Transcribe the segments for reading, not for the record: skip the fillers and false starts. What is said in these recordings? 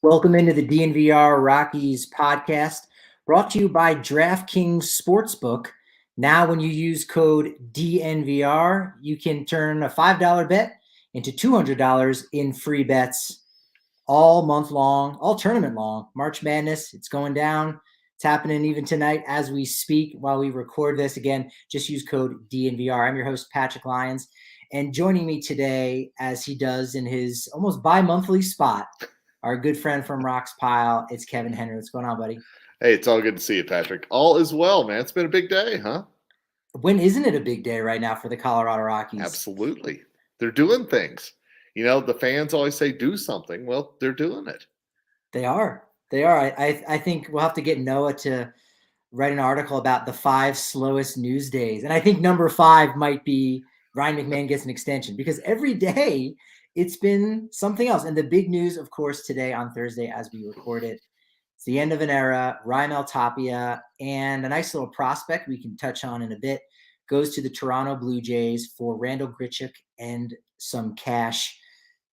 Welcome into the DNVR Rockies podcast, brought to you by DraftKings Sportsbook. Now, when you use code DNVR, you can turn a $5 bet into $200 in free bets all month long, all tournament long. March Madness, it's going down. It's happening even tonight as we speak while we record this. Again, just use code DNVR. I'm your host, Patrick Lyons. And joining me today, as he does in his almost bi-monthly spot, our good friend from Rock's Pile, it's Kevin Henry. What's going on, buddy? Hey, it's all good to see you, Patrick. All is well, man. It's been a big day, huh? When isn't it a big day right now for the Colorado Rockies? Absolutely. They're doing things. You know, the fans always say do something. Well, they're doing it. They are. I think we'll have to get Noah to write an article about the 5 slowest news days. And I think number 5 might be Ryan McMahon gets an extension, because every day it's been something else. And the big news, of course, today on Thursday as we record it, it's the end of an era. Raimel Tapia and a nice little prospect we can touch on in a bit goes to the Toronto Blue Jays for Randal Grichuk and some cash.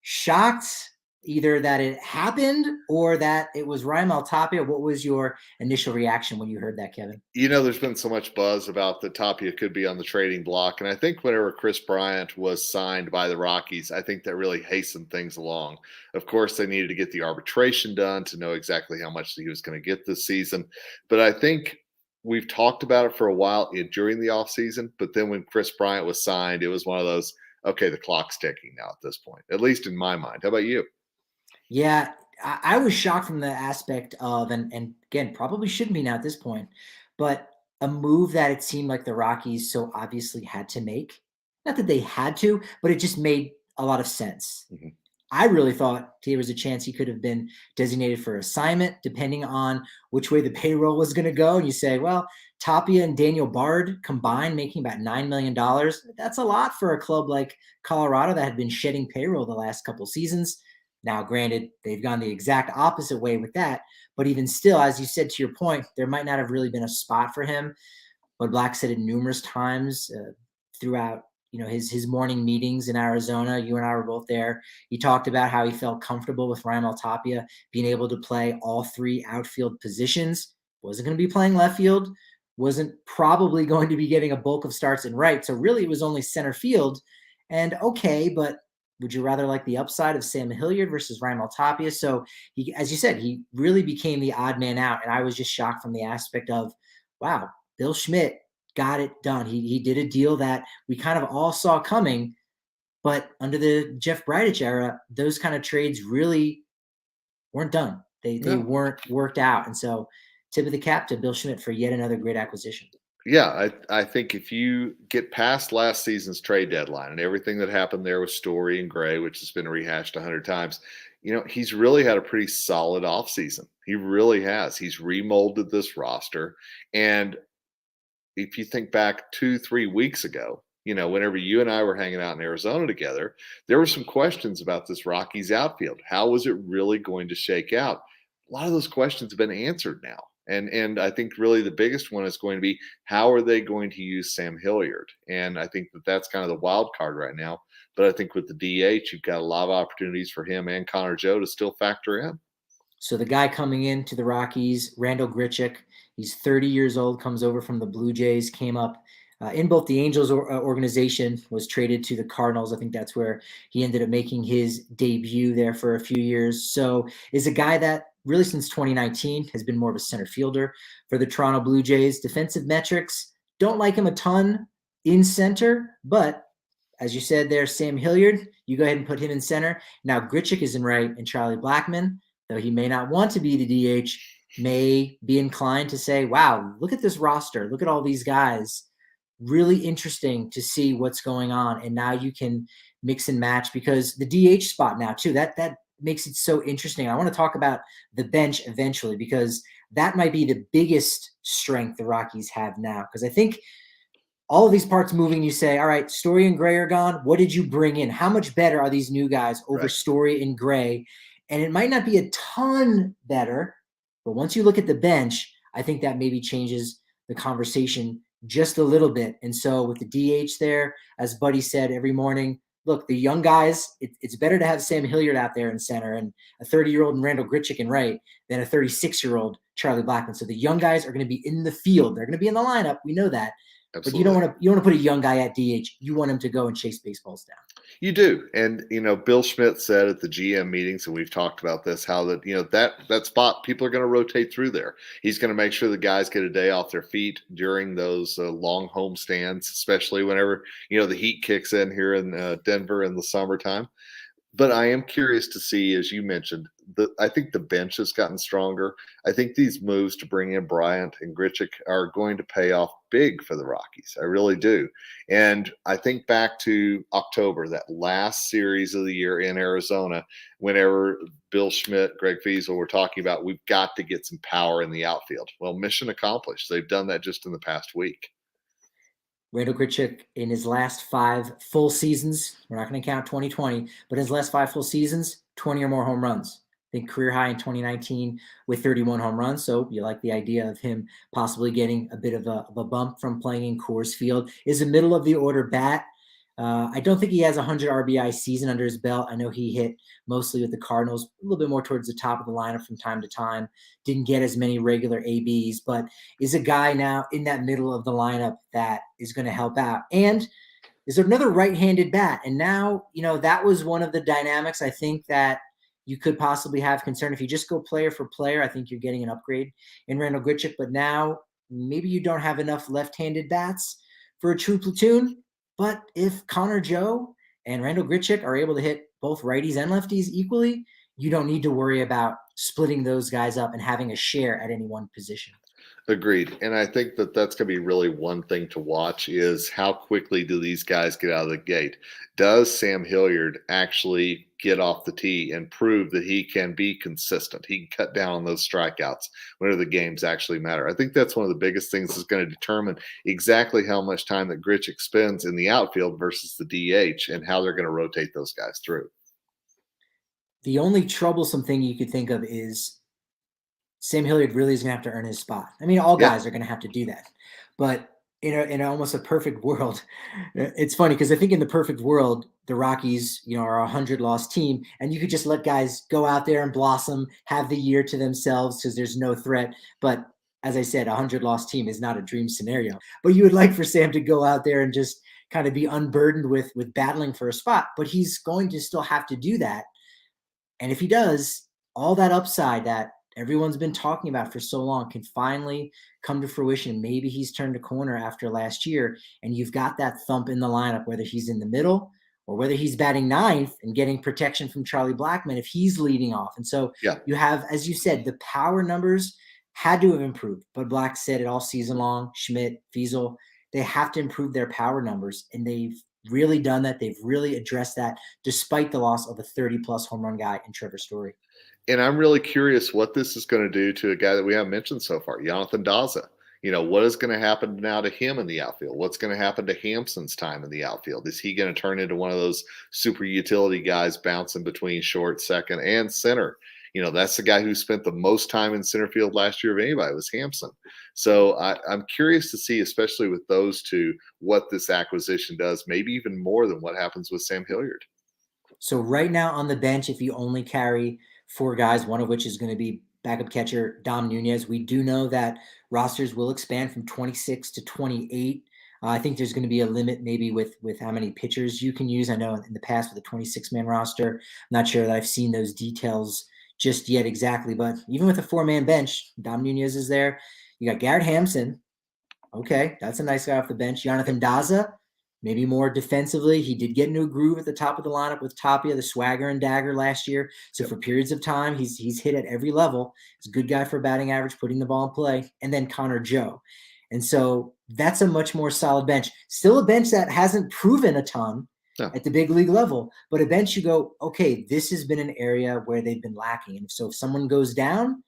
Shocked either that it happened or that it was Raimel Tapia. What was your initial reaction when you heard that, Kevin? You know, there's been so much buzz about that Tapia could be on the trading block. And I think whenever Chris Bryant was signed by the Rockies, I think that really hastened things along. Of course, they needed to get the arbitration done to know exactly how much he was going to get this season. But I think we've talked about it for a while during the offseason. But then when Chris Bryant was signed, it was one of those, okay, the clock's ticking now at this point, at least in my mind. How about you? Yeah, I was shocked from the aspect of, and again, probably shouldn't be now at this point, but a move that it seemed like the Rockies so obviously had to make. Not that they had to, but it just made a lot of sense. Mm-hmm. I really thought there was a chance he could have been designated for assignment, depending on which way the payroll was going to go. And you say, well, Tapia and Daniel Bard combined making about $9 million. That's a lot for a club like Colorado that had been shedding payroll the last couple seasons. Now, granted, they've gone the exact opposite way with that. But even still, as you said, to your point, there might not have really been a spot for him. But Black said it numerous times throughout his morning meetings in Arizona. You and I were both there. He talked about how he felt comfortable with Raimel Tapia being able to play all 3 outfield positions. Wasn't going to be playing left field. Wasn't probably going to be getting a bulk of starts in right. So really it was only center field. And okay, but would you rather like the upside of Sam Hilliard versus Raimel Tapia? So he, as you said, he really became the odd man out. And I was just shocked from the aspect of, wow, Bill Schmidt got it done. He did a deal that we kind of all saw coming, but under the Jeff Bridich era, those kind of trades really weren't done. They weren't worked out. And so tip of the cap to Bill Schmidt for yet another great acquisition. Yeah, I think if you get past last season's trade deadline and everything that happened there with Story and Gray, which has been rehashed 100 times, he's really had a pretty solid offseason. He really has. He's remolded this roster. And if you think back 2-3 weeks ago, whenever you and I were hanging out in Arizona together, there were some questions about this Rockies outfield. How was it really going to shake out? A lot of those questions have been answered now. And I think really the biggest one is going to be, how are they going to use Sam Hilliard? And I think that's kind of the wild card right now. But I think with the DH, you've got a lot of opportunities for him and Connor Joe to still factor in. So the guy coming into the Rockies, Randal Grichuk, he's 30 years old, comes over from the Blue Jays, came up in both the Angels organization, was traded to the Cardinals. I think that's where he ended up making his debut there for a few years. So is a guy that really since 2019 has been more of a center fielder for the Toronto Blue Jays. Defensive metrics, don't like him a ton in center, but as you said there, Sam Hilliard, you go ahead and put him in center. Now Grichuk is in right, and Charlie Blackmon, though he may not want to be the DH, may be inclined to say, wow, look at this roster. Look at all these guys. Really interesting to see what's going on. And now you can mix and match, because the DH spot now too, that makes it so interesting. I want to talk about the bench eventually, because that might be the biggest strength the Rockies have now. Because I think all of these parts moving, you say, all right, Story and Gray are gone. What did you bring in? How much better are these new guys over Story and Gray? And it might not be a ton better, but once you look at the bench, I think that maybe changes the conversation just a little bit. And so with the DH there, as Buddy said every morning, look, the young guys, it's better to have Sam Hilliard out there in center and a 30-year-old Randal Grichuk in right than a 36-year-old Charlie Blackmon. So the young guys are going to be in the field. They're going to be in the lineup. We know that. Absolutely. But you don't want to put a young guy at DH. You want him to go and chase baseballs down. You do. And, Bill Schmidt said at the GM meetings, and we've talked about this, how that, that spot, people are going to rotate through there. He's going to make sure the guys get a day off their feet during those long home stands, especially whenever, the heat kicks in here in Denver in the summertime. But I am curious to see, as you mentioned, I think the bench has gotten stronger. I think these moves to bring in Bryant and Grichuk are going to pay off big for the Rockies. I really do. And I think back to October, that last series of the year in Arizona, whenever Bill Schmidt, Greg Fiesel were talking about, we've got to get some power in the outfield. Well, mission accomplished. They've done that just in the past week. Randal Grichuk in his last 5 full seasons, we're not going to count 2020, but his last 5 full seasons, 20 or more home runs. I think career high in 2019 with 31 home runs. So you like the idea of him possibly getting a bit of a bump from playing in Coors Field. Is a middle of the order bat. I don't think he has a 100 RBI season under his belt. I know he hit mostly with the Cardinals, a little bit more towards the top of the lineup from time to time. Didn't get as many regular ABs, but is a guy now in that middle of the lineup that is going to help out. And is another right-handed bat. And now, that was one of the dynamics I think that you could possibly have concern. If you just go player for player, I think you're getting an upgrade in Randal Grichuk. But now maybe you don't have enough left-handed bats for a true platoon. But if Connor Joe and Randal Grichuk are able to hit both righties and lefties equally, you don't need to worry about splitting those guys up and having a share at any one position. Agreed. And I think that that's going to be really one thing to watch is how quickly do these guys get out of the gate? Does Sam Hilliard actually get off the tee and prove that he can be consistent? He can cut down on those strikeouts whenever the games actually matter. I think that's one of the biggest things that's going to determine exactly how much time that Grichuk spends in the outfield versus the DH and how they're going to rotate those guys through. The only troublesome thing you could think of is Sam Hilliard really is going to have to earn his spot. I mean, all guys are going to have to do that. But in almost a perfect world, it's funny because I think in the perfect world, the Rockies, are a 100-loss team, and you could just let guys go out there and blossom, have the year to themselves because there's no threat. But as I said, a 100-loss team is not a dream scenario. But you would like for Sam to go out there and just kind of be unburdened with battling for a spot. But he's going to still have to do that. And if he does, all that upside that everyone's been talking about for so long can finally come to fruition. Maybe he's turned a corner after last year, and you've got that thump in the lineup, whether he's in the middle or whether he's batting ninth and getting protection from Charlie Blackmon if he's leading off. And so you have, as you said, the power numbers had to have improved. But Black said it all season long, Schmidt, Fiesel, they have to improve their power numbers, and they've really done that. They've really addressed that despite the loss of a 30-plus home run guy in Trevor Story. And I'm really curious what this is going to do to a guy that we haven't mentioned so far, Jonathan Daza. What is going to happen now to him in the outfield? What's going to happen to Hampson's time in the outfield? Is he going to turn into one of those super utility guys bouncing between short, second, and center? That's the guy who spent the most time in center field last year of anybody was Hampson. So I'm curious to see, especially with those two, what this acquisition does, maybe even more than what happens with Sam Hilliard. So right now on the bench, if you only carry 4 guys, one of which is going to be backup catcher Dom Nunez, we do know that rosters will expand from 26 to 28. I think there's going to be a limit maybe with how many pitchers you can use. I know in the past with a 26-man roster, I'm not sure that I've seen those details just yet exactly, but even with a 4-man bench, Dom Nunez is there. You got Garrett Hampson. Okay, that's a nice guy off the bench. Jonathan Daza, maybe more defensively. He did get into a groove at the top of the lineup with Tapia, the swagger and dagger last year. So for periods of time, he's hit at every level. He's a good guy for batting average, putting the ball in play. And then Connor Joe. And so that's a much more solid bench. Still a bench that hasn't proven a ton at the big league level, but a bench you go, okay, this has been an area where they've been lacking. And so if someone goes down,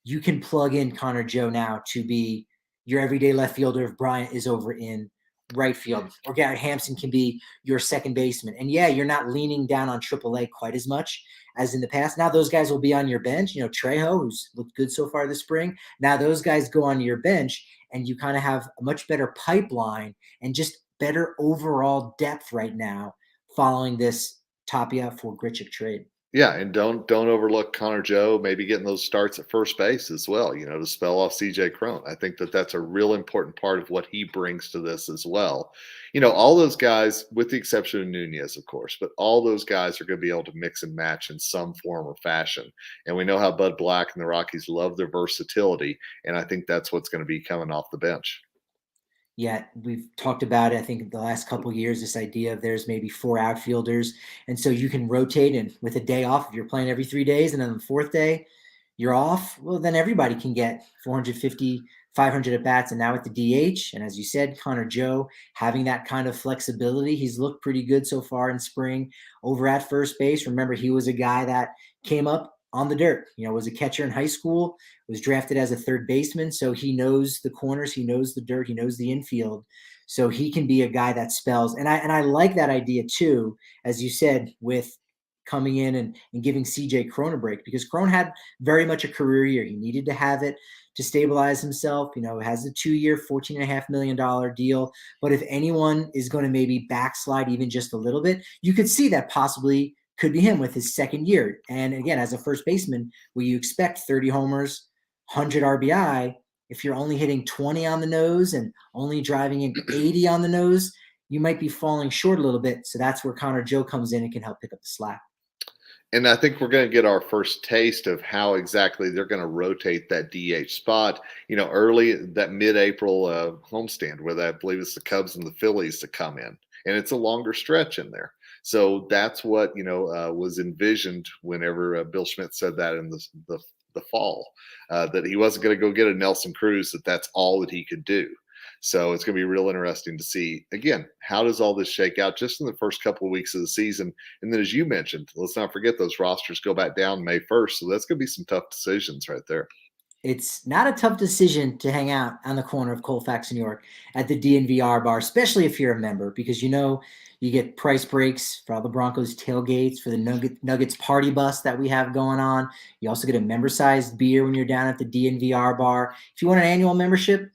you can plug in Connor Joe now to be your everyday left fielder if Bryant is over in right field, or Garrett Hampson can be your second baseman. And you're not leaning down on AAA quite as much as in the past. Now those guys will be on your bench. Trejo, who's looked good so far this spring. Now those guys go on your bench, and you kind of have a much better pipeline and just better overall depth right now following this Tapia for Grichuk trade. Yeah, and don't overlook Connor Joe maybe getting those starts at first base as well, to spell off CJ Cron. I think that that's a real important part of what he brings to this as well. All those guys, with the exception of Nunez, of course, but all those guys are going to be able to mix and match in some form or fashion. And we know how Bud Black and the Rockies love their versatility, and I think that's what's going to be coming off the bench. Yeah, we've talked about it, I think, the last couple of years, this idea of there's maybe 4 outfielders. And so you can rotate, and with a day off, if you're playing every 3 days and then the 4th day you're off, well, then everybody can get 450, 500 at bats. And now with the DH, and as you said, Connor Joe having that kind of flexibility, he's looked pretty good so far in spring over at first base. Remember, he was a guy that came up on the dirt, was a catcher in high school, was drafted as a third baseman. So he knows the corners, he knows the dirt, he knows the infield. So he can be a guy that spells. And I like that idea too, as you said, with coming in and giving CJ Cron a break, because Cron had very much a career year. He needed to have it to stabilize himself. Has a 2-year, $14.5 million deal. But if anyone is going to maybe backslide even just a little bit, you could see that possibly could be him with his second year. And again, as a first baseman, where you expect 30 homers, 100 RBI, if you're only hitting 20 on the nose and only driving in 80 on the nose, you might be falling short a little bit. So that's where Connor Joe comes in and can help pick up the slack. And I think we're going to get our first taste of how exactly they're going to rotate that DH spot, early that mid-April homestand, where I believe it's the Cubs and the Phillies to come in. And it's a longer stretch in there. So that's what, was envisioned whenever Bill Schmidt said that in the fall, that he wasn't going to go get a Nelson Cruz, that's all that he could do. So it's going to be real interesting to see, again, how does all this shake out just in the first couple of weeks of the season. And then, as you mentioned, let's not forget those rosters go back down May 1st. So that's going to be some tough decisions right there. It's not a tough decision to hang out on the corner of Colfax, New York at the DNVR bar, especially if you're a member, because you get price breaks for all the Broncos tailgates, for the Nuggets party bus that we have going on. You also get a member-sized beer when you're down at the DNVR bar. If you want an annual membership,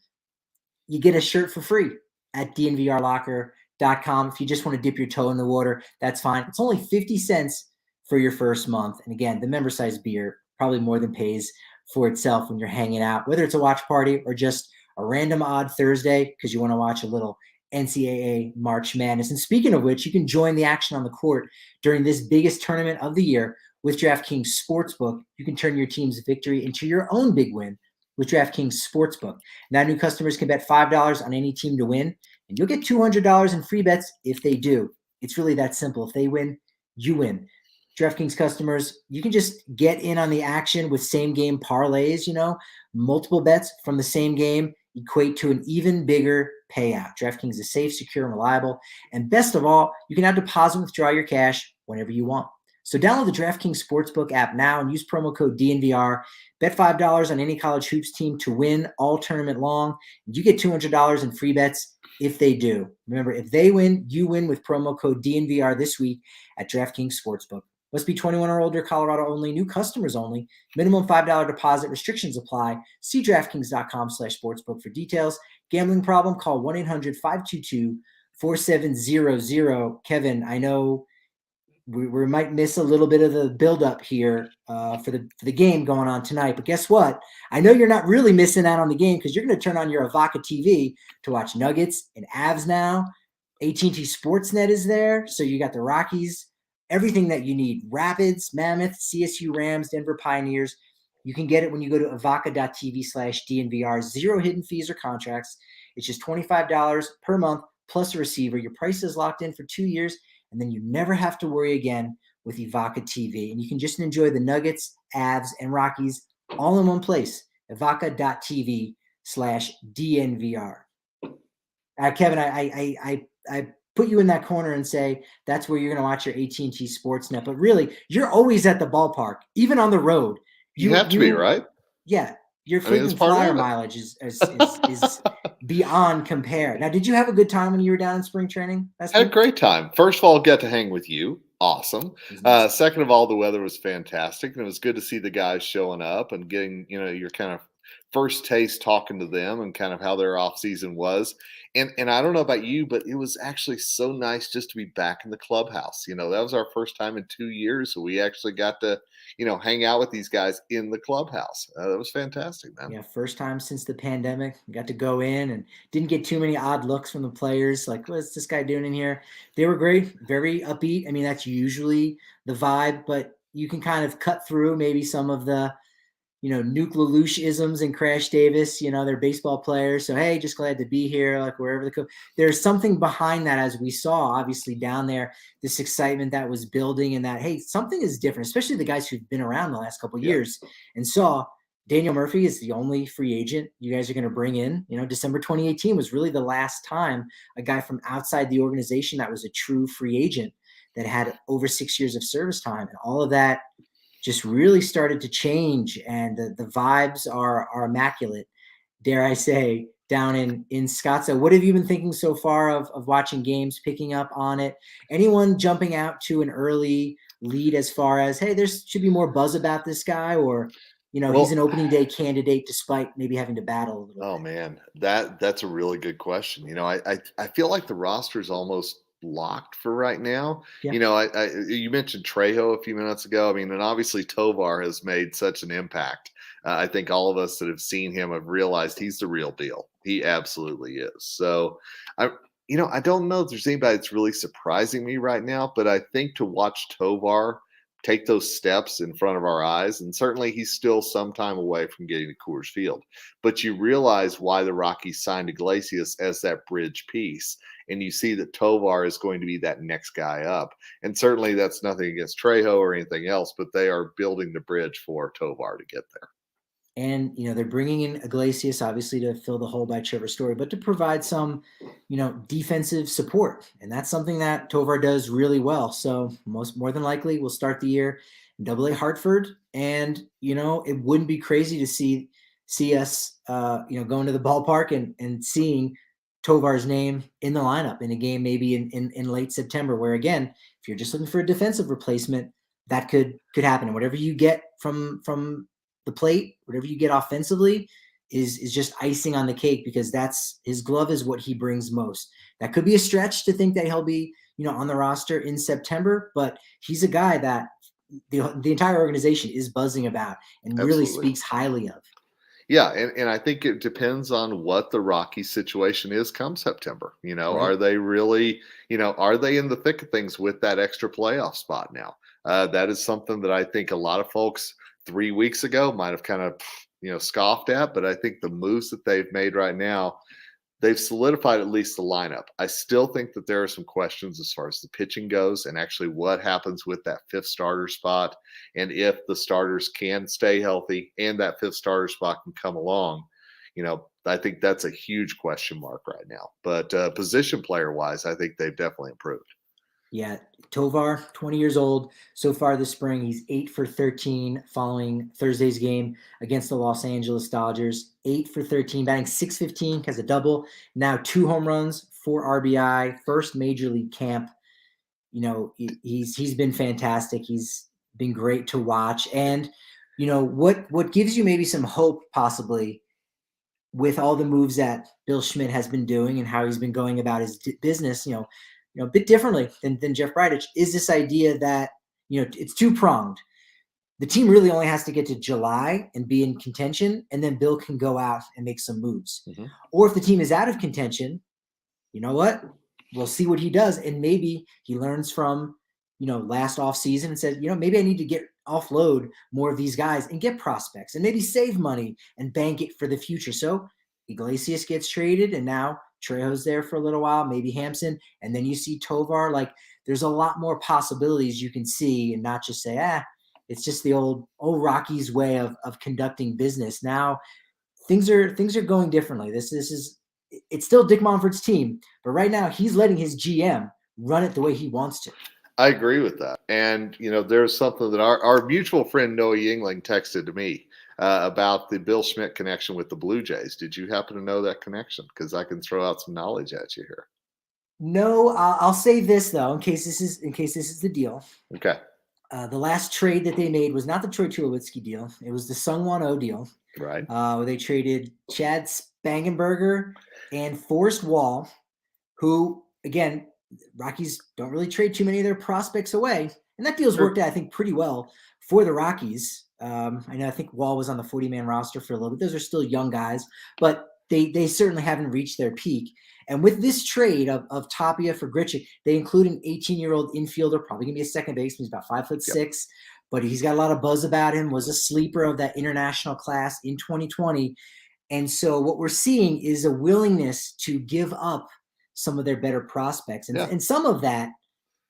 you get a shirt for free at dnvrlocker.com. If you just want to dip your toe in the water, that's fine. It's only 50 cents for your first month. And again, the member-sized beer probably more than pays for itself when you're hanging out, whether it's a watch party or just a random odd Thursday because you want to watch a little NCAA March Madness. And speaking of which, you can join the action on the court during this biggest tournament of the year with DraftKings Sportsbook. You can turn your team's victory into your own big win with DraftKings Sportsbook. Now new customers can bet $5 on any team to win, and you'll get $200 in free bets if they do. It's really that simple. If they win, you win. DraftKings customers, you can just get in on the action with same-game parlays, multiple bets from the same game equate to an even bigger payout. DraftKings is safe, secure, and reliable. And best of all, you can now deposit and withdraw your cash whenever you want. So download the DraftKings Sportsbook app now and use promo code DNVR. Bet $5 on any college hoops team to win all tournament long. You get $200 in free bets if they do. Remember, if they win, you win with promo code DNVR this week at DraftKings Sportsbook. Must be 21 or older, Colorado only, new customers only. Minimum $5 deposit. Restrictions apply. See DraftKings.com/sportsbook for details. Gambling problem? Call 1-800-522-4700. Kevin, I know we might miss a little bit of the buildup here for the game going on tonight. But guess what? I know you're not really missing out on the game because you're going to turn on your Avaca TV to watch Nuggets and Avs now. AT&T Sportsnet is there. So you got the Rockies, everything that you need. Rapids, Mammoth, CSU Rams, Denver Pioneers. You can get it when you go to avaca.tv/DNVR. 0 hidden fees or contracts. It's just $25 per month plus a receiver. Your price is locked in for 2 years. And then you never have to worry again with Avaca TV. And you can just enjoy the Nuggets, Avs, and Rockies all in one place. Avaca.tv/DNVR. Kevin, I put you in that corner and say that's where you're going to watch your AT&T Sportsnet. But really, you're always at the ballpark, even on the road. You have to be, right? Yeah. Your frequent flyer mileage is beyond compare. Now, did you have a good time when you were down in spring training? I had a great time. First of all, got to hang with you. Awesome. Second of all, the weather was fantastic. And it was good to see the guys showing up and getting, your kind of first taste talking to them and kind of how their off season was. And I don't know about you, but it was actually so nice just to be back in the clubhouse. That was our first time in 2 years. So we actually got to, hang out with these guys in the clubhouse. That was fantastic, man. Yeah, first time since the pandemic. Got to go in and didn't get too many odd looks from the players. Like, what's this guy doing in here? They were great, very upbeat. I mean, that's usually the vibe, but you can kind of cut through maybe some of the, Nuke Lelouch isms and Crash Davis, they're baseball players. So, hey, just glad to be here, like wherever there's something behind that, as we saw, obviously down there, this excitement that was building and that, hey, something is different, especially the guys who've been around the last couple of years and saw Daniel Murphy is the only free agent you guys are going to bring in. December 2018 was really the last time a guy from outside the organization that was a true free agent that had over 6 years of service time, and all of that just really started to change, and the vibes are immaculate, dare I say, down in Scottsdale. What have you been thinking so far of watching games, picking up on it? Anyone jumping out to an early lead as far as, hey, there should be more buzz about this guy, or he's an opening day candidate despite maybe having to battle a little Oh bit? man, that's a really good question. I feel like the roster is almost locked for right now. Yeah. You mentioned Trejo a few minutes ago. I mean, and obviously Tovar has made such an impact. I think all of us that have seen him have realized he's the real deal. He absolutely is. So I don't know if there's anybody that's really surprising me right now, but I think to watch Tovar take those steps in front of our eyes, and certainly he's still some time away from getting to Coors Field, but you realize why the Rockies signed Iglesias as that bridge piece, and you see that Tovar is going to be that next guy up. And certainly that's nothing against Trejo or anything else, but they are building the bridge for Tovar to get there. And, they're bringing in Iglesias, obviously, to fill the hole by Trevor Story, but to provide some, defensive support. And that's something that Tovar does really well. So more than likely, we'll start the year in Double-A Hartford. And, it wouldn't be crazy to see us, going to the ballpark and seeing Tovar's name in the lineup in a game maybe in late September, where, again, if you're just looking for a defensive replacement, that could happen. And whatever you get from the plate, whatever you get offensively is just icing on the cake, because that's his glove is what he brings most. That could be a stretch to think that he'll be, on the roster in September, but he's a guy that the entire organization is buzzing about and really Absolutely. speaks highly of. Yeah, and I think it depends on what the Rockies situation is come September. Right. Are they really, are they in the thick of things with that extra playoff spot now? That is something that I think a lot of folks 3 weeks ago might have kind of, scoffed at, but I think the moves that they've made right now, they've solidified at least the lineup. I still think that there are some questions as far as the pitching goes, and actually what happens with that fifth starter spot, and if the starters can stay healthy and that fifth starter spot can come along. I think that's a huge question mark right now. But position player wise, I think they've definitely improved. Yeah, Tovar, 20 years old. So far this spring, he's 8 for 13 following Thursday's game against the Los Angeles Dodgers. 8 for 13, batting .615, has a double. Now 2 home runs, 4 RBI, first major league camp. He's been fantastic. He's been great to watch. And, what gives you maybe some hope possibly with all the moves that Bill Schmidt has been doing and how he's been going about his business, a bit differently than Jeff Bridich, is this idea that, it's two-pronged. The team really only has to get to July and be in contention, and then Bill can go out and make some moves. Mm-hmm. Or if the team is out of contention, you know what? We'll see what he does. And maybe he learns from, last offseason and says, maybe I need to offload more of these guys and get prospects and maybe save money and bank it for the future. So Iglesias gets traded, and now Trejo's there for a little while, maybe Hampson, and then you see Tovar. Like, there's a lot more possibilities you can see, and not just say, it's just the old Rockies way of conducting business. Now things are going differently. It's still Dick Monfort's team, but right now he's letting his GM run it the way he wants to. I agree with that. And, there's something that our mutual friend Noah Yingling texted to me about the Bill Schmidt connection with the Blue Jays. Did you happen to know that connection? Because I can throw out some knowledge at you here. No, I'll say this though, in case this is the deal. Okay. The last trade that they made was not the Troy Tulowitzki deal. It was the Sung Won Oh deal. Right. They traded Chad Spangenberger and Forrest Wall, who, again, Rockies don't really trade too many of their prospects away. And that deal's worked out, I think, pretty well for the Rockies. I think Wall was on the 40-man roster for a little bit. Those are still young guys, but they certainly haven't reached their peak. And with this trade of Tapia for Grichuk, they include an 18-year-old infielder, probably going to be a second baseman. He's about 5'6", but he's got a lot of buzz about him, was a sleeper of that international class in 2020. And so what we're seeing is a willingness to give up some of their better prospects. And some of that,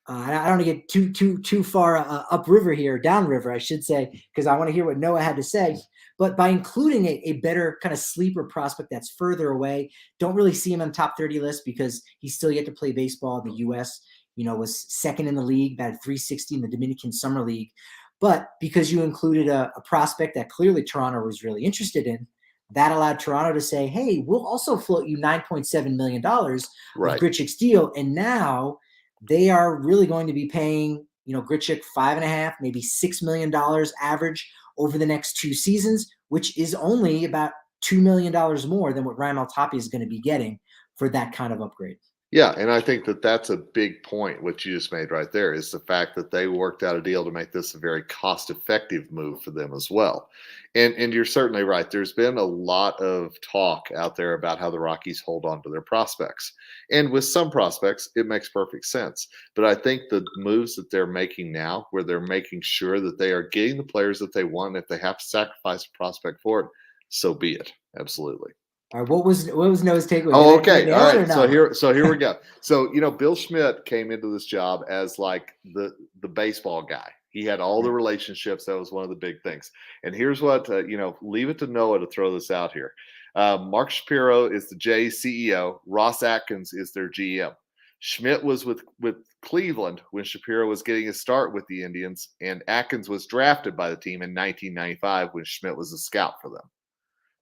I don't want to get too far upriver here, downriver, I should say, because I want to hear what Noah had to say. But by including a better kind of sleeper prospect that's further away, don't really see him on the top 30 list because he's still yet to play baseball in the U.S., was second in the league, batted .360 in the Dominican Summer League. But because you included a prospect that clearly Toronto was really interested in, that allowed Toronto to say, hey, we'll also float you $9.7 million of Grichuk's deal. And now they are really going to be paying, Grichuk $5.5, maybe $6 million average over the next 2 seasons, which is only about $2 million more than what Raimel Tapia is going to be getting for that kind of upgrade. Yeah, and I think that that's a big point, what you just made right there, is the fact that they worked out a deal to make this a very cost-effective move for them as well. And you're certainly right. There's been a lot of talk out there about how the Rockies hold on to their prospects. And with some prospects, it makes perfect sense. But I think the moves that they're making now, where they're making sure that they are getting the players that they want, and if they have to sacrifice a prospect for it, so be it. Absolutely. All right, what was Noah's takeaway? Oh, okay. All right. So here we go. So, Bill Schmidt came into this job as like the baseball guy. He had all the relationships. That was one of the big things. And here's what, leave it to Noah to throw this out here. Mark Shapiro is the Jays CEO. Ross Atkins is their GM. Schmidt was with Cleveland when Shapiro was getting his start with the Indians, and Atkins was drafted by the team in 1995 when Schmidt was a scout for them.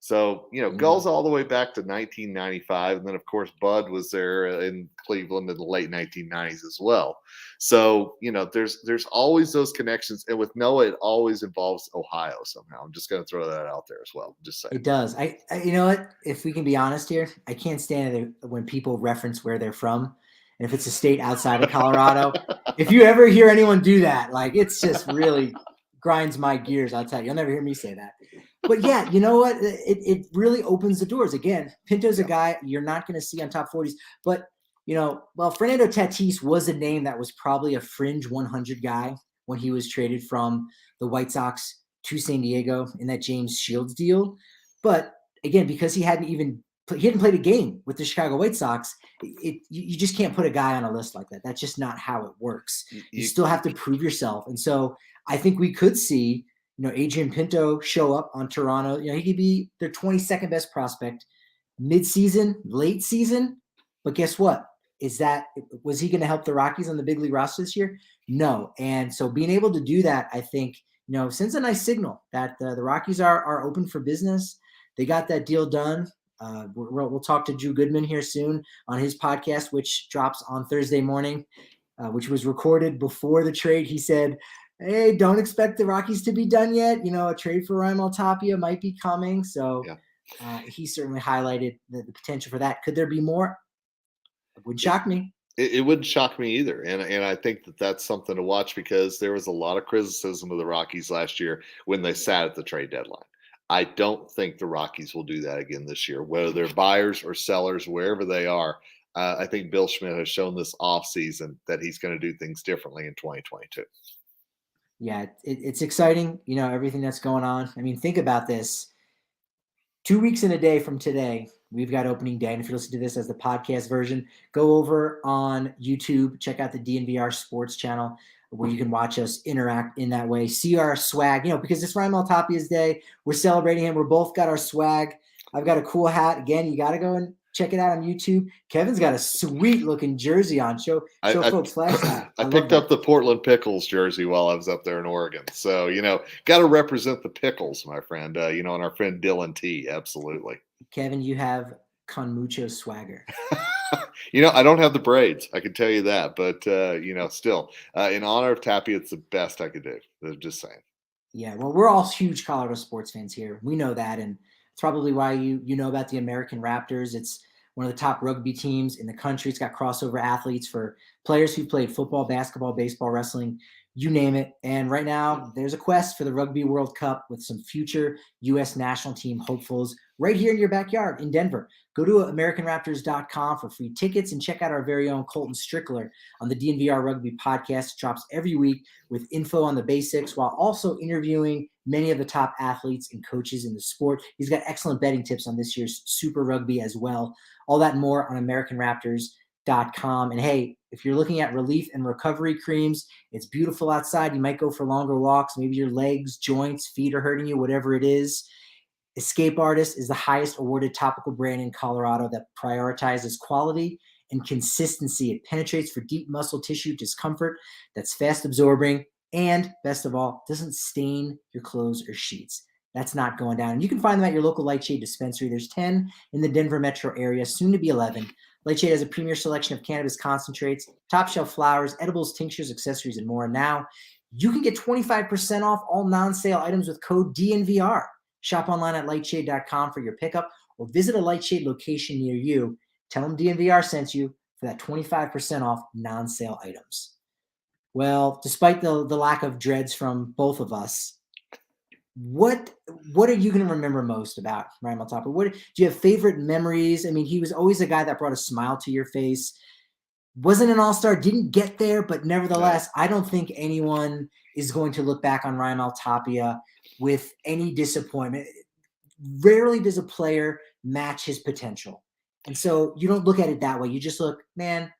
So, goes all the way back to 1995. And then, of course, Bud was there in Cleveland in the late 1990s as well. So, there's always those connections. And with Noah, it always involves Ohio somehow. I'm just going to throw that out there as well. Just saying. It does. I you know what? If we can be honest here, I can't stand it when people reference where they're from. And if it's a state outside of Colorado, if you ever hear anyone do that, like, it's just really grinds my gears. I'll tell you, you'll never hear me say that. But yeah, you know what? It really opens the doors. Again, Pinto's a guy you're not going to see on top 40s. But, Fernando Tatis was a name that was probably a fringe 100 guy when he was traded from the White Sox to San Diego in that James Shields deal. But again, because he hadn't played a game with the Chicago White Sox, you just can't put a guy on a list like that. That's just not how it works. You still have to prove yourself. And so I think we could see Adrian Pinto show up on Toronto. He could be their 22nd best prospect mid-season, late season. But guess what? Was he going to help the Rockies on the big league roster this year? No. And so being able to do that, I think, sends a nice signal that the Rockies are open for business. They got that deal done. We'll talk to Drew Goodman here soon on his podcast, which drops on Thursday morning, which was recorded before the trade. He said, hey, don't expect the Rockies to be done yet. A trade for Raimel Tapia might be coming. So he certainly highlighted the potential for that. Could there be more? It would shock me. It wouldn't shock me either. And I think that that's something to watch because there was a lot of criticism of the Rockies last year when they sat at the trade deadline. I don't think the Rockies will do that again this year, whether they're buyers or sellers, wherever they are. I think Bill Schmidt has shown this offseason that he's going to do things differently in 2022. Yeah, it's exciting, everything that's going on. I mean, think about this. 2 weeks and a day from today, we've got opening day. And if you listen to this as the podcast version, go over on YouTube, check out the DNVR Sports channel where you can watch us interact in that way, see our swag, because it's Raimel Tapia's day. We're celebrating him. We're both got our swag. I've got a cool hat. Again, you got to go and check it out on YouTube. Kevin's got a sweet looking jersey on. Show folks flash that. I picked up the Portland Pickles jersey while I was up there in Oregon. So, got to represent the Pickles, my friend, and our friend Dylan T. Absolutely. Kevin, you have con mucho swagger. I don't have the braids. I can tell you that. But, still, in honor of Tapia, it's the best I could do. Just saying. Yeah, well, we're all huge Colorado sports fans here. We know that, and it's probably why you know about the American Raptors. It's one of the top rugby teams in the country. It's got crossover athletes for players who played football, basketball, baseball, wrestling, you name it. And right now, there's a quest for the Rugby World Cup with some future U.S. national team hopefuls right here in your backyard in Denver. Go to AmericanRaptors.com for free tickets and check out our very own Colton Strickler on the DNVR Rugby podcast. It drops every week with info on the basics while also interviewing many of the top athletes and coaches in the sport. He's got excellent betting tips on this year's Super Rugby as well. All that and more on AmericanRaptors.com. And hey, if you're looking at relief and recovery creams, it's beautiful outside. You might go for longer walks. Maybe your legs, joints, feet are hurting you, whatever it is. Escape Artist is the highest awarded topical brand in Colorado that prioritizes quality and consistency. It penetrates for deep muscle tissue discomfort that's fast absorbing and, best of all, doesn't stain your clothes or sheets. That's not going down. And you can find them at your local Lightshade dispensary. There's 10 in the Denver metro area, soon to be 11. Lightshade has a premier selection of cannabis concentrates, top shelf flowers, edibles, tinctures, accessories, and more. Now, you can get 25% off all non-sale items with code DNVR. Shop online at lightshade.com for your pickup or visit a Lightshade location near you. Tell them DNVR sent you for that 25% off non-sale items. Well, despite the lack of dreads from both of us, what are you going to remember most about Raimel Tapia? What do you have favorite memories? I mean, he was always a guy that brought a smile to your face. Wasn't an all-star, didn't get there, but nevertheless, I don't think anyone is going to look back on Raimel Tapia with any disappointment. Rarely does a player match his potential. And so you don't look at it that way. You just look, man,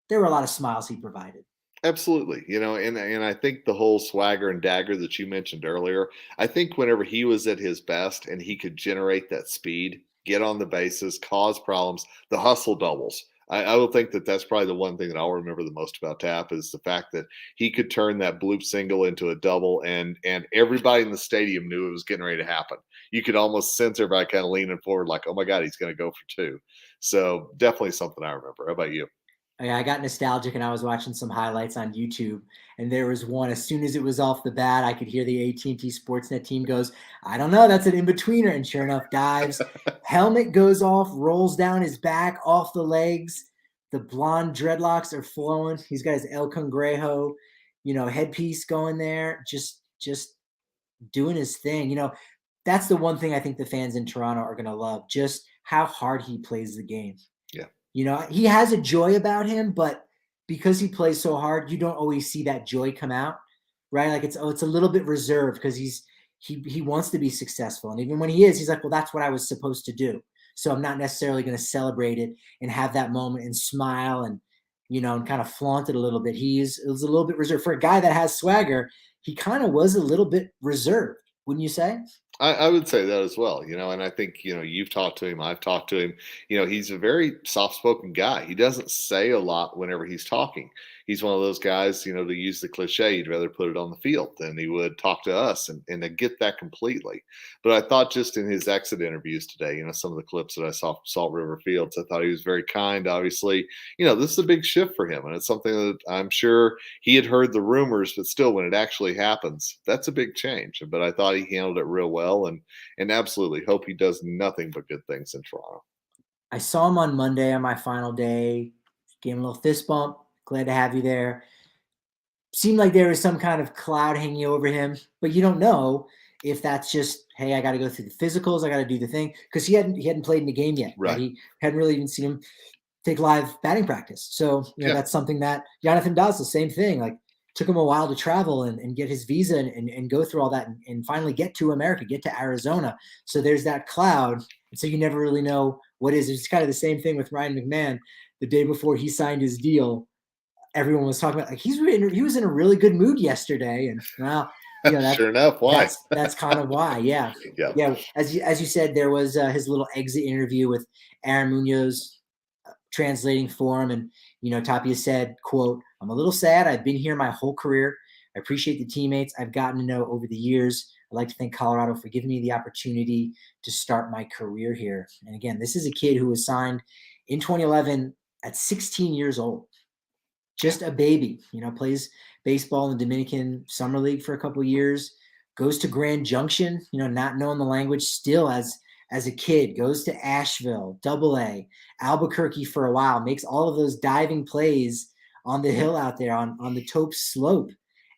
there were a lot of smiles he provided. Absolutely. And I think the whole swagger and dagger that you mentioned earlier, I think whenever he was at his best and he could generate that speed, get on the bases, cause problems, the hustle doubles. I will think that that's probably the one thing that I'll remember the most about Tap is the fact that he could turn that bloop single into a double, and everybody in the stadium knew it was getting ready to happen. You could almost sense everybody kind of leaning forward, like, "Oh my God, he's going to go for two." So definitely something I remember. How about you? I got nostalgic and I was watching some highlights on YouTube, and there was one. As soon as it was off the bat, I could hear the AT&T Sportsnet team goes, "I don't know, that's an in-betweener," and sure enough, dives. Helmet goes off, rolls down his back, off the legs. The blonde dreadlocks are flowing. He's got his El Cangrejo, headpiece going there, just doing his thing. That's the one thing I think the fans in Toronto are going to love, just how hard he plays the game. Yeah. He has a joy about him, but because he plays so hard, you don't always see that joy come out, right? Like it's a little bit reserved because he wants to be successful. And even when he is, he's like, well, that's what I was supposed to do. So I'm not necessarily going to celebrate it and have that moment and smile and, and kind of flaunt it a little bit. It was a little bit reserved. For a guy that has swagger, he kind of was a little bit reserved, wouldn't you say? I would say that as well, and I think, you've talked to him, I've talked to him. He's a very soft spoken guy. He doesn't say a lot whenever he's talking. He's one of those guys, to use the cliche, he'd rather put it on the field than he would talk to us. And I get that completely. But I thought just in his exit interviews today, some of the clips that I saw from Salt River Fields, I thought he was very kind. Obviously, this is a big shift for him. And it's something that I'm sure he had heard the rumors, but still, when it actually happens, that's a big change. But I thought he handled it real well, and absolutely hope he does nothing but good things in Toronto. I saw him on Monday on my final day, gave him a little fist bump. Glad to have you there. Seemed like there was some kind of cloud hanging over him, but you don't know if that's just, hey, I got to go through the physicals, I got to do the thing, because he hadn't played in the game yet. Right. He hadn't really even seen him take live batting practice. So that's something that Jonathan does the same thing. Like, took him a while to travel and get his visa and go through all that and finally get to America, get to Arizona. So there's that cloud. And so you never really know what is. It's kind of the same thing with Ryan McMahon. The day before he signed his deal, everyone was talking about, like, he was in a really good mood yesterday. And Sure enough, why? That's kind of why. Yeah. Yeah. As you said, there was his little exit interview with Aaron Munoz translating for him. And, Tapia said, quote, "I'm a little sad. I've been here my whole career. I appreciate the teammates I've gotten to know over the years. I'd like to thank Colorado for giving me the opportunity to start my career here." And again, this is a kid who was signed in 2011 at 16 years old. Just a baby, plays baseball in the Dominican Summer League for a couple of years, goes to Grand Junction, not knowing the language still as a kid, goes to Asheville, AA, Albuquerque for a while, makes all of those diving plays on the hill out there on the Taupe slope,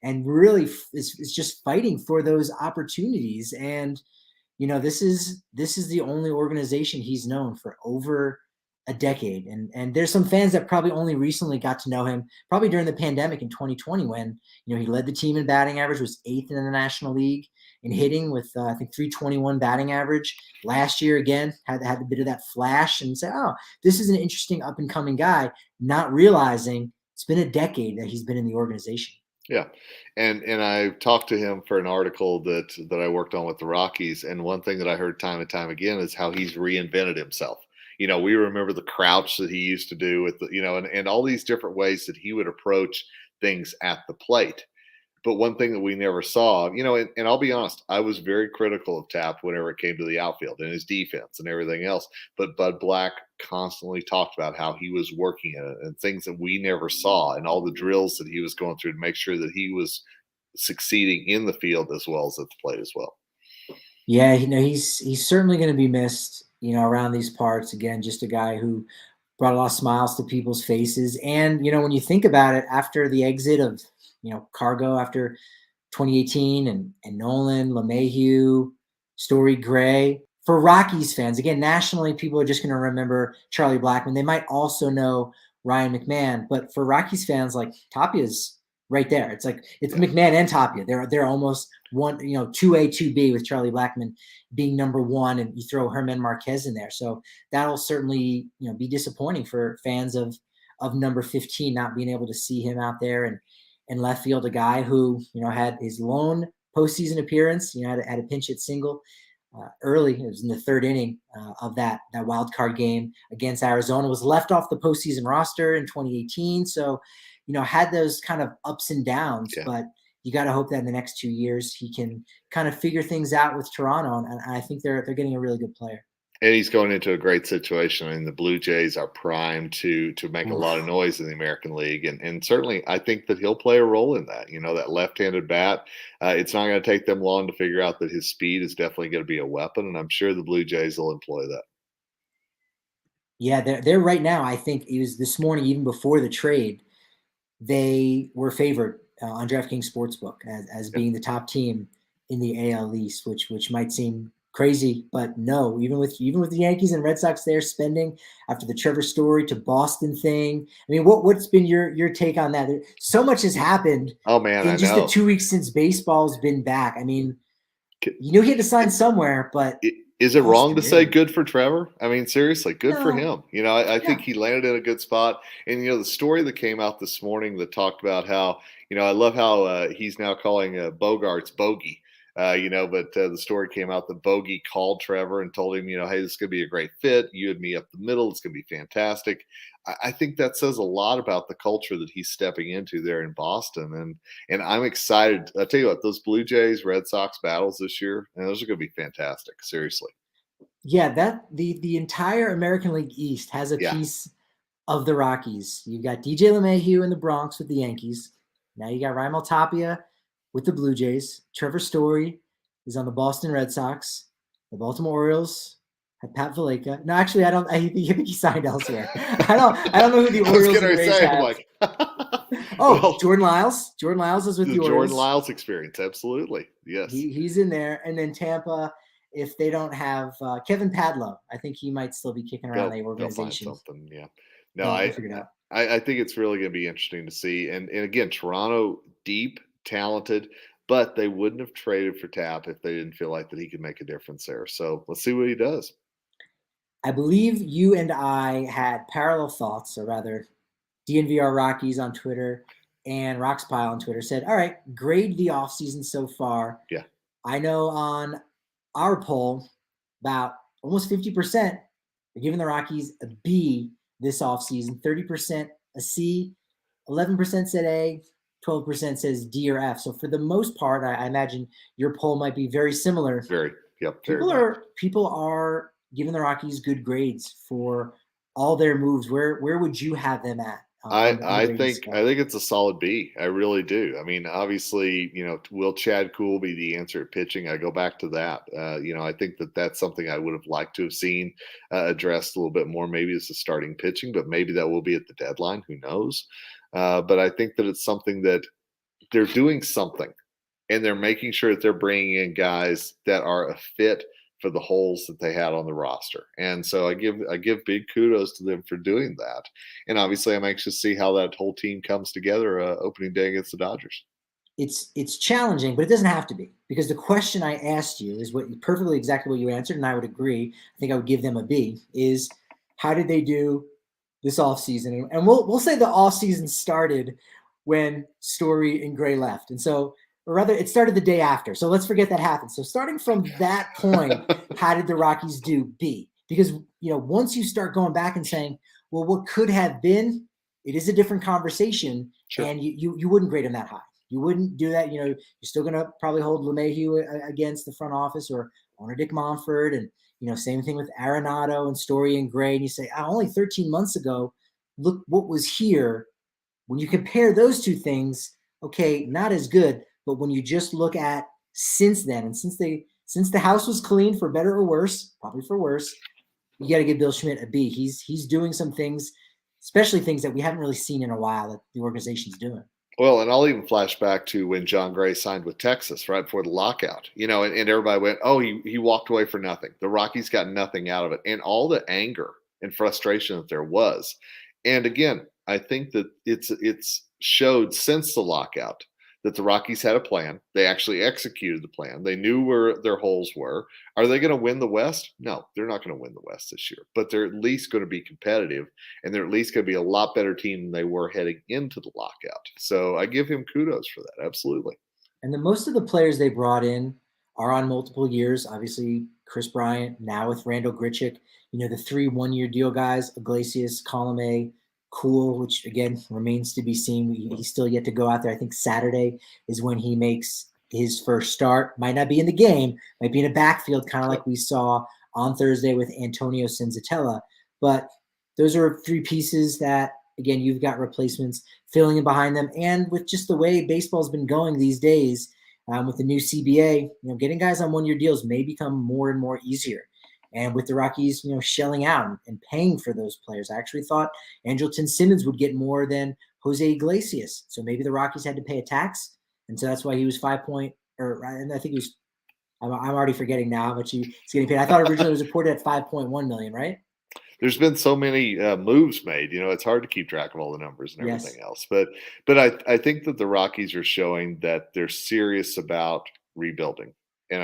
and really is just fighting for those opportunities. And this is the only organization he's known for over a decade. And there's some fans that probably only recently got to know him, probably during the pandemic in 2020, when he led the team in batting average, was 8th in the National League in hitting with I think 321 batting average. Last year again had a bit of that flash and said, oh, this is an interesting up and coming guy, not realizing it's been a decade that he's been in the organization. Yeah, and I talked to him for an article that I worked on with the Rockies, and one thing that I heard time and time again is how he's reinvented himself. We remember the crouch that he used to do with and all these different ways that he would approach things at the plate. But one thing that we never saw, and I'll be honest, I was very critical of Tap whenever it came to the outfield and his defense and everything else. But Bud Black constantly talked about how he was working at it and things that we never saw, and all the drills that he was going through to make sure that he was succeeding in the field as well as at the plate as well. Yeah, he's certainly going to be missed, around these parts. Again, just a guy who brought a lot of smiles to people's faces. And, when you think about it, after the exit of Cargo after 2018 and Nolan, LeMahieu, Story Gray. For Rockies fans, again, nationally, people are just going to remember Charlie Blackmon. They might also know Ryan McMahon, but for Rockies fans, like Tapia's right there. It's like it's McMahon and Tapia. They're almost one, 2A, 2B with Charlie Blackmon being number one, and you throw Herman Marquez in there. So that'll certainly be disappointing for fans of number 15 not being able to see him out there and in left field, a guy who had his lone postseason appearance. Had a pinch hit single early. It was in the third inning of that wild card game against Arizona. Was left off the postseason roster in 2018. So, had those kind of ups and downs. Yeah. But you got to hope that in the next 2 years he can kind of figure things out with Toronto, and I think they're getting a really good player. And he's going into a great situation. I mean, the Blue Jays are primed to make a lot of noise in the American League. And certainly I think that he'll play a role in that. That left-handed bat, it's not going to take them long to figure out that his speed is definitely going to be a weapon. And I'm sure the Blue Jays will employ that. Yeah, they're right now, I think it was this morning, even before the trade, they were favored on DraftKings Sportsbook as being the top team in the AL East, which might seem crazy, but no, even with the Yankees and Red Sox there spending after the Trevor Story to Boston thing. I mean, what's been your take on that? So much has happened. Oh man, in just the 2 weeks since baseball's been back. I mean, he had to sign somewhere, but is it wrong to say good for Trevor? I mean, seriously, good for him. I think he landed in a good spot. And the story that came out this morning that talked about how I love how he's now calling Bogarts bogey. But the story came out that Bogey called Trevor and told him, hey, this is going to be a great fit. You and me up the middle. It's going to be fantastic. I think that says a lot about the culture that he's stepping into there in Boston. And I'm excited. I'll tell you what, those Blue Jays, Red Sox battles this year, and those are going to be fantastic. Seriously. Yeah, that the entire American League East has a piece of the Rockies. You've got DJ LeMahieu in the Bronx with the Yankees. Now you got Raimel Tapia with the Blue Jays. Trevor Story is on the Boston Red Sox. The Baltimore Orioles have Pat Valaika. No, actually, I think he signed elsewhere. I don't know who the Orioles and Rays have. Jordan Lyles. Jordan Lyles is with the Orioles. Jordan Lyles experience, absolutely. Yes. He's in there. And then Tampa, if they don't have Kevin Padlow, I think he might still be kicking around the organization. They'll find something, yeah. No, I think it's really going to be interesting to see. And again, Toronto, deep, talented, but they wouldn't have traded for Tap if they didn't feel like that he could make a difference there. So let's see what he does. I believe you and I had parallel thoughts, or rather DNVR Rockies on Twitter and Roxpile on Twitter said, all right, grade the offseason so far. Yeah. I know on our poll, about almost 50% are giving the Rockies a B this offseason, 30% a C, 11% said A, 12% says D or F. So for the most part, I imagine your poll might be very similar. Very, yep. People are giving the Rockies good grades for all their moves. Where would you have them at I grading think scale. I think it's a solid B. I really do. I mean, obviously, will Chad Kuhl be the answer at pitching? I go back to that. I think that's something I would have liked to have seen addressed a little bit more. Maybe it's the starting pitching, but maybe that will be at the deadline. Who knows? But I think that it's something that they're doing something, and they're making sure that they're bringing in guys that are a fit for the holes that they had on the roster. And so I give big kudos to them for doing that. And obviously, I'm anxious to see how that whole team comes together opening day against the Dodgers. It's challenging, but it doesn't have to be, because the question I asked you is perfectly exactly what you answered, and I would agree. I think I would give them a B. Is how did they do this offseason? And we'll say the offseason started when Story and Gray left, and so, or rather, it started the day after. So let's forget that happened. So starting from that point, how did the Rockies do? B. Because once you start going back and saying, well, what could have been, it is a different conversation, Sure. and you wouldn't grade them that high. You wouldn't do that. You're still going to probably hold LeMahieu against the front office, or owner Dick Monfort. And, same thing with Arenado and Story and Gray. And you say, only 13 months ago, look what was here. When you compare those two things, okay, not as good. But when you just look at since then, and since the house was clean, for better or worse, probably for worse, you got to give Bill Schmidt a B. He's doing some things, especially things that we haven't really seen in a while that the organization's doing. Well, and I'll even flash back to when John Gray signed with Texas right before the lockout, and everybody went, oh, he walked away for nothing. The Rockies got nothing out of it. And all the anger and frustration that there was. And again, I think that it's showed since the lockout that the Rockies had a plan. They actually executed the plan. They knew where their holes were. Are they going to win the West? No, they're not going to win the West this year, but they're at least going to be competitive, and they're at least going to be a lot better team than they were heading into the lockout. So I give him kudos for that. Absolutely. And most of the players they brought in are on multiple years. Obviously, Chris Bryant, now with Randal Grichuk, the 3 1-year deal guys, Iglesias, Colome, Cool, which again remains to be seen. He's still yet to go out there. I think Saturday is when he makes his first start. Might not be in the game, might be in a backfield, kind of like we saw on Thursday with Antonio Senzatella. But those are 3 pieces that, again, you've got replacements filling in behind them. And with just the way baseball's been going these days, with the new CBA, getting guys on 1-year deals may become more and more easier. And with the Rockies, shelling out and paying for those players, I actually thought Andrelton Simmons would get more than Jose Iglesias. So maybe the Rockies had to pay a tax. And so that's why he was and I think he was, I'm already forgetting now how much he's getting paid. I thought originally it was reported at $5.1 million, right? There's been so many moves made. It's hard to keep track of all the numbers and everything else. But I think that the Rockies are showing that they're serious about rebuilding. And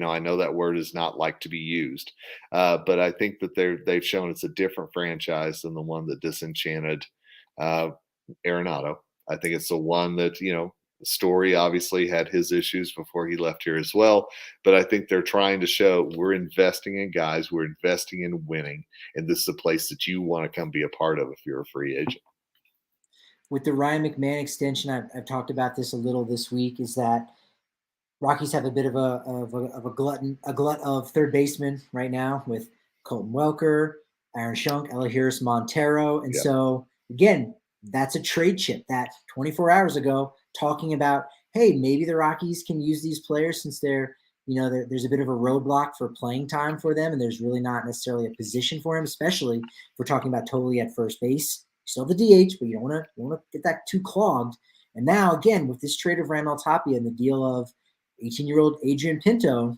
I know that word is not like to be used, but I think that they've shown it's a different franchise than the one that disenchanted Arenado. I think it's the one that Story obviously had his issues before he left here as well. But I think they're trying to show we're investing in guys, we're investing in winning, and this is a place that you want to come be a part of if you're a free agent. With the Ryan McMahon extension, I've talked about this a little this week, is that Rockies have a bit of a glut of third basemen right now with Colton Welker, Aaron Schunk, Elihuris Montero. And so, again, that's a trade chip that 24 hours ago talking about, hey, maybe the Rockies can use these players since there's a bit of a roadblock for playing time for them, and there's really not necessarily a position for him, especially if we're talking about totally at first base. Still the DH, but you don't want to get that too clogged. And now, again, with this trade of Raimel Tapia and the deal of 18-year-old Adrian Pinto,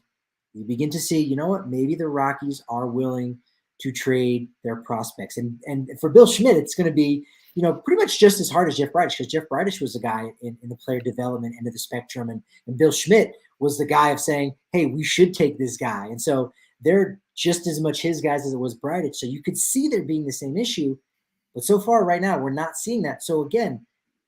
you begin to see, maybe the Rockies are willing to trade their prospects. And for Bill Schmidt, it's going to be, pretty much just as hard as Jeff Bridich, because Jeff Bridich was the guy in the player development end of the spectrum. And Bill Schmidt was the guy of saying, hey, we should take this guy. And so they're just as much his guys as it was Bridich. So you could see there being the same issue. But so far right now, we're not seeing that. So again,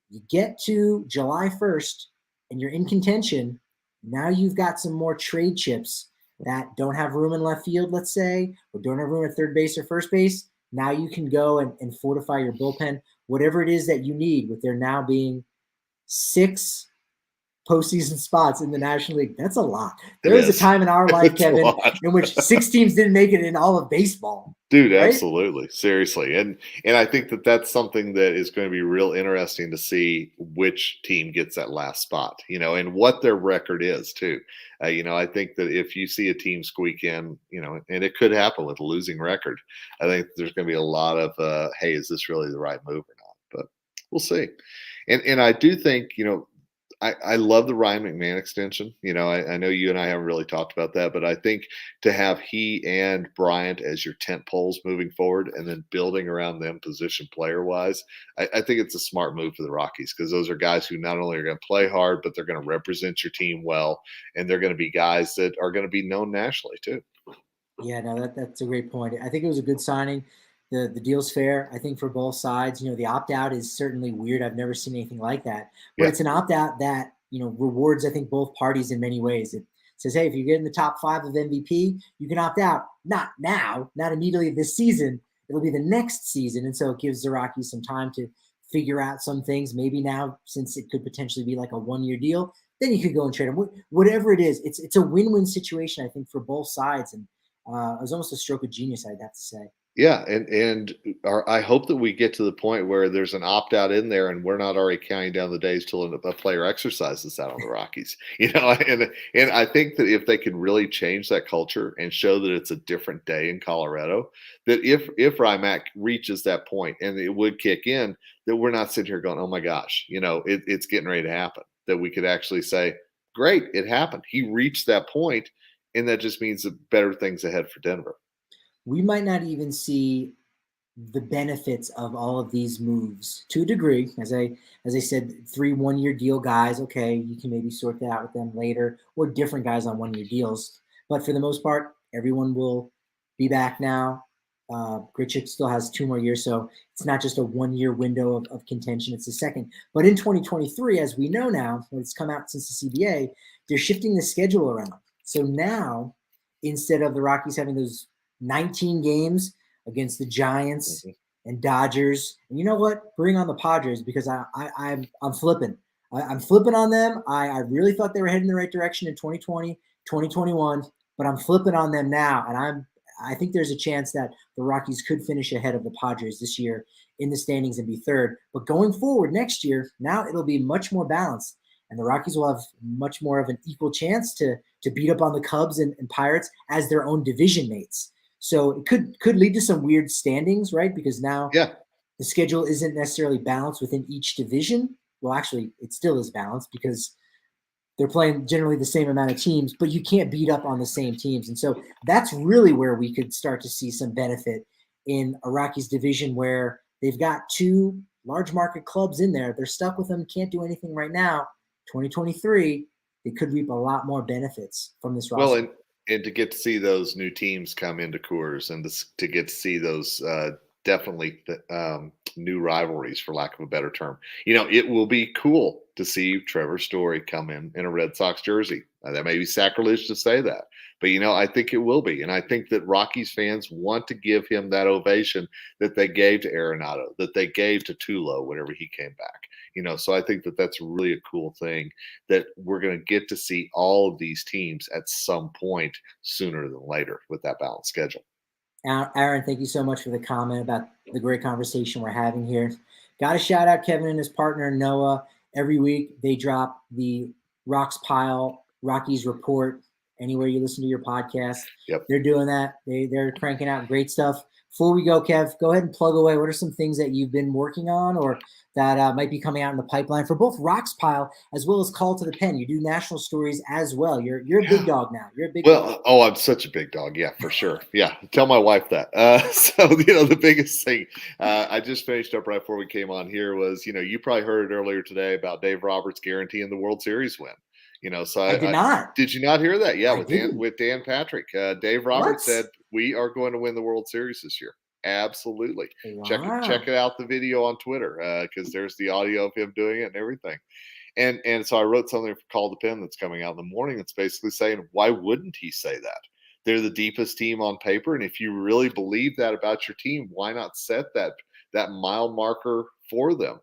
you get to July 1st and you're in contention. Now you've got some more trade chips that don't have room in left field, let's say, or don't have room at third base or first base. Now you can go and fortify your bullpen, whatever it is that you need, with there now being 6 postseason spots in the National League. That's a lot. It There was a is. time in our life, It's a Kevin, lot. in which 6 teams didn't make it in all of baseball, Dude, right? absolutely. Seriously. And I think that that's something that is going to be real interesting to see which team gets that last spot, and what their record is too. I think that if you see a team squeak in, and it could happen with a losing record, I think there's going to be a lot of, hey, is this really the right move or not? But we'll see. And I do think, I love the Ryan McMahon extension. I know you and I haven't really talked about that, but I think to have he and Bryant as your tent poles moving forward and then building around them position player wise, I think it's a smart move for the Rockies because those are guys who not only are going to play hard, but they're going to represent your team well. And they're going to be guys that are going to be known nationally too. Yeah, no, that's a great point. I think it was a good signing. The deal's fair, I think, for both sides. The opt out is certainly weird. I've never seen anything like that. But Yeah. it's an opt out that rewards, I think, both parties in many ways. It says, hey, if you get in the top 5 of MVP, you can opt out. Not now, not immediately this season. It'll be the next season, and so it gives the Rockies some time to figure out some things. Maybe now, since it could potentially be like a 1-year deal, then you could go and trade them. Whatever it is, it's a win-win situation, I think, for both sides. And it was almost a stroke of genius, I'd have to say. Yeah, and I hope that we get to the point where there's an opt out in there, and we're not already counting down the days till a player exercises that on the Rockies. And I think that if they can really change that culture and show that it's a different day in Colorado, that if Rymac reaches that point and it would kick in, that we're not sitting here going, oh my gosh, it's getting ready to happen. That we could actually say, great, it happened. He reached that point, and that just means that better things ahead for Denver. We might not even see the benefits of all of these moves to a degree. As I said, 3 1-year deal guys, okay, you can maybe sort that out with them later, or different guys on 1-year deals. But for the most part, everyone will be back now. Grichuk still has 2 more years, so it's not just a 1-year window of contention, it's a second. But in 2023, as we know now, when it's come out since the CBA, they're shifting the schedule around. So now, instead of the Rockies having those 19 games against the Giants and Dodgers, and you know what? Bring on the Padres, because I'm flipping. I'm flipping on them. I really thought they were heading in the right direction in 2020, 2021, but I'm flipping on them now, and I think there's a chance that the Rockies could finish ahead of the Padres this year in the standings and be third. But going forward next year, now it'll be much more balanced, and the Rockies will have much more of an equal chance to beat up on the Cubs and Pirates as their own division mates. So it could lead to some weird standings, right? Because now the schedule isn't necessarily balanced within each division. Well, actually, it still is balanced because they're playing generally the same amount of teams, but you can't beat up on the same teams. And so that's really where we could start to see some benefit in a Rockies division where they've got 2 large market clubs in there. They're stuck with them, can't do anything right now. 2023, they could reap a lot more benefits from this roster. Well, and to get to see those new teams come into Coors and to get to see those definitely new rivalries, for lack of a better term. It will be cool to see Trevor Story come in a Red Sox jersey. That may be sacrilege to say that, but I think it will be. And I think that Rockies fans want to give him that ovation that they gave to Arenado, that they gave to Tulo whenever he came back. So I think that that's really a cool thing that we're going to get to see all of these teams at some point sooner than later with that balanced schedule. Aaron, thank you so much for the comment about the great conversation we're having here. Got to shout out Kevin and his partner, Noah. Every week they drop the Rocks Pile Rockies Report anywhere you listen to your podcast. Yep. They're doing that. They're cranking out great stuff. Before we go, Kev, go ahead and plug away. What are some things that you've been working on or that might be coming out in the pipeline for both Rocks Pile as well as Call to the Pen? You do national stories as well. You're a big dog now. You're a big dog. Oh, I'm such a big dog. Yeah, for sure. Yeah. Tell my wife that. So, the biggest thing I just finished up right before we came on here was, you probably heard it earlier today about Dave Roberts guaranteeing the World Series win. So I did not. Did you not hear that? Yeah, I with Dan Patrick. Dave Roberts said we are going to win the World Series this year. Absolutely. Wow. Check it out, the video on Twitter, because there's the audio of him doing it and everything. And so I wrote something for Call the Pen that's coming out in the morning. It's basically saying, why wouldn't he say that? They're the deepest team on paper, and if you really believe that about your team, why not set that mile marker for them?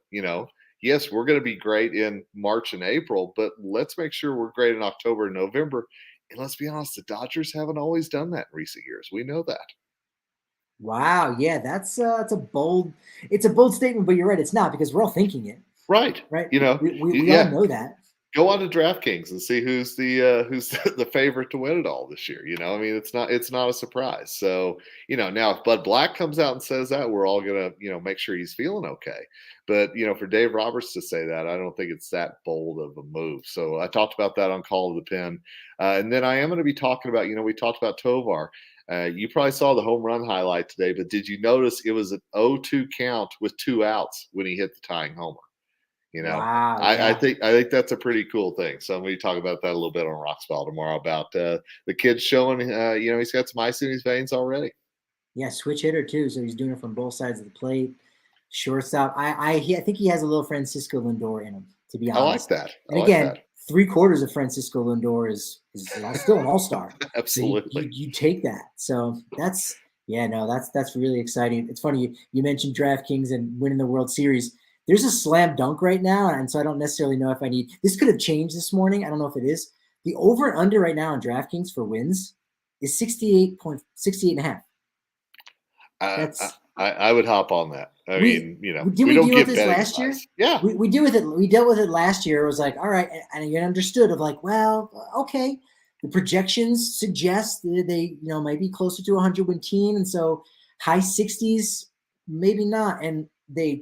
yes, we're going to be great in March and April, but let's make sure we're great in October and November. And let's be honest, the Dodgers haven't always done that in recent years. We know that. Wow, yeah, it's a bold statement, but you're right, it's not, because we're all thinking it, Right. right? You know, We all yeah. know that. Go on to DraftKings and see who's the favorite to win it all this year. I mean, it's not a surprise. So, now if Bud Black comes out and says that, we're all gonna, make sure he's feeling okay. But for Dave Roberts to say that, I don't think it's that bold of a move. So I talked about that on Call of the Pen, and then I am going to be talking about, we talked about Tovar. You probably saw the home run highlight today, but did you notice it was an 0-2 count with 2 outs when he hit the tying homer? Wow, I yeah. think that's a pretty cool thing. So I'm going to talk about that a little bit on Rockspile tomorrow about the kid showing, he's got some ice in his veins already. Yeah, switch hitter too, so he's doing it from both sides of the plate. Shortstop. I think he has a little Francisco Lindor in him, to be honest. I like that. And again, 3/4 of Francisco Lindor is still an all-star. Absolutely. So you take that. So that's really exciting. It's funny you mentioned DraftKings and winning the World Series. There's a slam dunk right now, and so I don't necessarily know if I need. This could have changed this morning. I don't know if it is. The over and under right now on DraftKings for wins is 68.68.5. I would hop on that. We don't deal get betting last year? Yeah, we deal with it. We dealt with it last year. It was like, all right, and you understood of like, well, okay, the projections suggest that they might be closer to a 100-win team, and so high 60s, maybe not, and they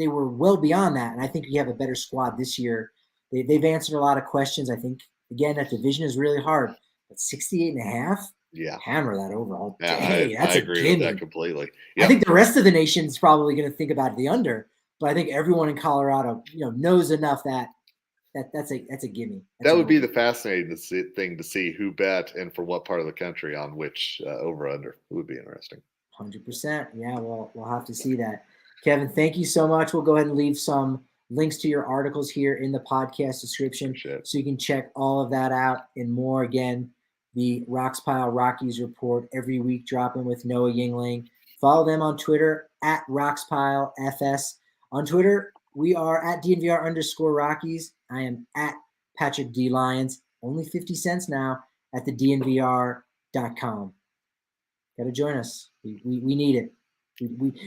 were well beyond that. And I think you have a better squad this year. They've answered a lot of questions. I think again that division is really hard, but 68.5. Yeah, hammer that over all yeah, day. I agree with that completely. Yep. I think the rest of the nation is probably going to think about the under, but I think everyone in Colorado, knows enough that's a gimme. That would be the fascinating thing to see who bet and from what part of the country on which over under. It would be interesting. 100%. Yeah, well, we'll have to see that. Kevin, thank you so much. We'll go ahead and leave some links to your articles here in the podcast description so you can check all of that out and more. Again, the Rockspile Rockies report every week dropping with Noah Yingling. Follow them on Twitter at RockspileFS. On Twitter, we are at DNVR_Rockies. I am at Patrick D. Lyons. Only 50 cents now at the DNVR.com. Got to join us. We need it.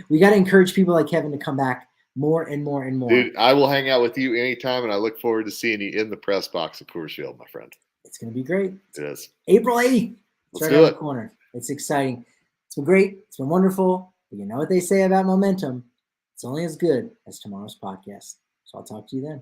We got to encourage people like Kevin to come back more and more and more. Dude, I will hang out with you anytime, and I look forward to seeing you in the press box at Coors Field, my friend. It's going to be great. It is. April 8th. Let's do it. The corner. It's exciting. It's been great. It's been wonderful. But you know what they say about momentum? It's only as good as tomorrow's podcast. So I'll talk to you then.